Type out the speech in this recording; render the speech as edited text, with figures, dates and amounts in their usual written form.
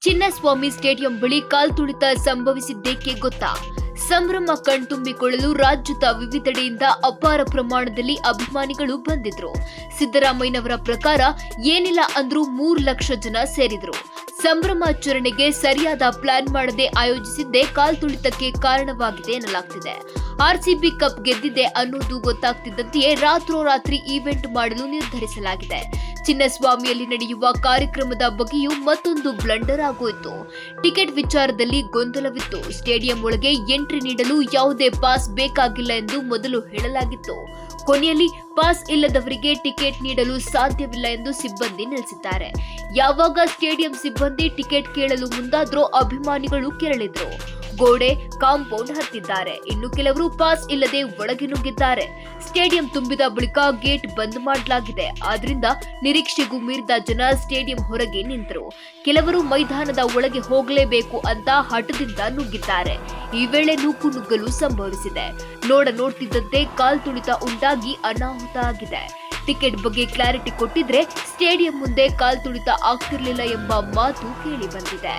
Chinnaswamy stadium ಬಳಿ ಕಾಲ್ತುಳಿತ ಸಂಭವಿಸಿದ್ದೇಕೆ ಗೊತ್ತಾ? ಸಂಭ್ರಮ ಕಣ್ತುಂಬಿಕೊಳ್ಳಲು ರಾಜ್ಯದ ವಿವಿಧೆಡೆಯಿಂದ ಅಪಾರ ಪ್ರಮಾಣದಲ್ಲಿ ಅಭಿಮಾನಿಗಳು ಬಂದಿದ್ರು. ಸಿದ್ದರಾಮಯ್ಯನವರ ಪ್ರಕಾರ ಏನಿಲ್ಲ ಅಂದ್ರೂ 3 ಲಕ್ಷ ಜನ ಸೇರಿದ್ರು. ಸಂಭ್ರಮಾಚರಣೆಗೆ ಸರಿಯಾದ ಪ್ಲಾನ್ ಮಾಡದೆ ಆಯೋಜಿಸಿದ್ದೇ ಕಾಲ್ತುಳಿತಕ್ಕೆ ಕಾರಣವಾಗಿದೆ ಎನ್ನಲಾಗ್ತಿದೆ. ಆರ್ಸಿಬಿ ಕಪ್ ಗೆದ್ದಿದೆ ಅನ್ನೋದು ಗೊತ್ತಾಗ್ತಿದ್ದಂತೆಯೇ ರಾತ್ರೋರಾತ್ರಿ ಈವೆಂಟ್ ಮಾಡಲು ನಿರ್ಧರಿಸಲಾಗಿದೆ. ಚಿನ್ನಸ್ವಾಮಿಯಲ್ಲಿ ನಡೆಯುವ ಕಾರ್ಯಕ್ರಮದ ಬಗ್ಗೆಯೂ ಮತ್ತೊಂದು ಬ್ಲಂಡರ್ ಆಗೋಯ್ತು. ಟಿಕೆಟ್ ವಿಚಾರದಲ್ಲಿ ಗೊಂದಲವಿತ್ತು. ಸ್ಟೇಡಿಯಂ ಒಳಗೆ ಎಂಟ್ರಿ ನೀಡಲು ಯಾವುದೇ ಪಾಸ್ ಬೇಕಾಗಿಲ್ಲ ಎಂದು ಮೊದಲು ಹೇಳಲಾಗಿತ್ತು. ಕೊನೆಯಲ್ಲಿ ಪಾಸ್ ಇಲ್ಲದವರಿಗೆ ಟಿಕೆಟ್ ನೀಡಲು ಸಾಧ್ಯವಿಲ್ಲ ಎಂದು ಸಿಬ್ಬಂದಿ ನಿಲ್ಲಿಸಿದ್ದಾರೆ. ಯಾವಾಗ ಸ್ಟೇಡಿಯಂ ಸಿಬ್ಬಂದಿ ಟಿಕೆಟ್ ಕೇಳಲು ಮುಂದಾದ್ರೂ ಅಭಿಮಾನಿಗಳು ಕೆರಳಿದ್ರು. ಗೋಡೆ ಕಾಂಪೌಂಡ್ ಹತ್ತಿದ್ದಾರೆ. ಇನ್ನು ಕೆಲವರು ಪಾಸ್ ಇಲ್ಲದೆ ಒಳಗೆ ನುಗ್ಗಿದ್ದಾರೆ. ಸ್ಟೇಡಿಯಂ ತುಂಬಿದ ಬಳಿಕ ಗೇಟ್ ಬಂದ್ ಮಾಡಲಾಗಿದೆ. ಆದ್ರಿಂದ ನಿರೀಕ್ಷೆಗೂ ಮೀರಿದ ಜನ ಸ್ಟೇಡಿಯಂ ಹೊರಗೆ ನಿಂತರು. ಕೆಲವರು ಮೈದಾನದ ಒಳಗೆ ಹೋಗಲೇಬೇಕು ಅಂತ ಹಠದಿಂದ ನುಗ್ಗಿದ್ದಾರೆ. ಈ ವೇಳೆ ನೂಕುನುಗ್ಗಲು ಸಂಭವಿಸಿದೆ. ನೋಡ್ತಿದ್ದಂತೆ ಕಾಲ್ತುಳಿತ ಉಂಟಾಗಿ ಅನಾಹುತ ಆಗಿದೆ. ಟಿಕೆಟ್ ಬಗ್ಗೆ ಕ್ಲಾರಿಟಿ ಕೊಟ್ಟಿದ್ರೆ ಸ್ಟೇಡಿಯಂ ಮುಂದೆ ಕಾಲ್ತುಳಿತ ಆಗ್ತಿರ್ಲಿಲ್ಲ ಎಂಬ ಮಾತು ಕೇಳಿ ಬಂದಿದೆ.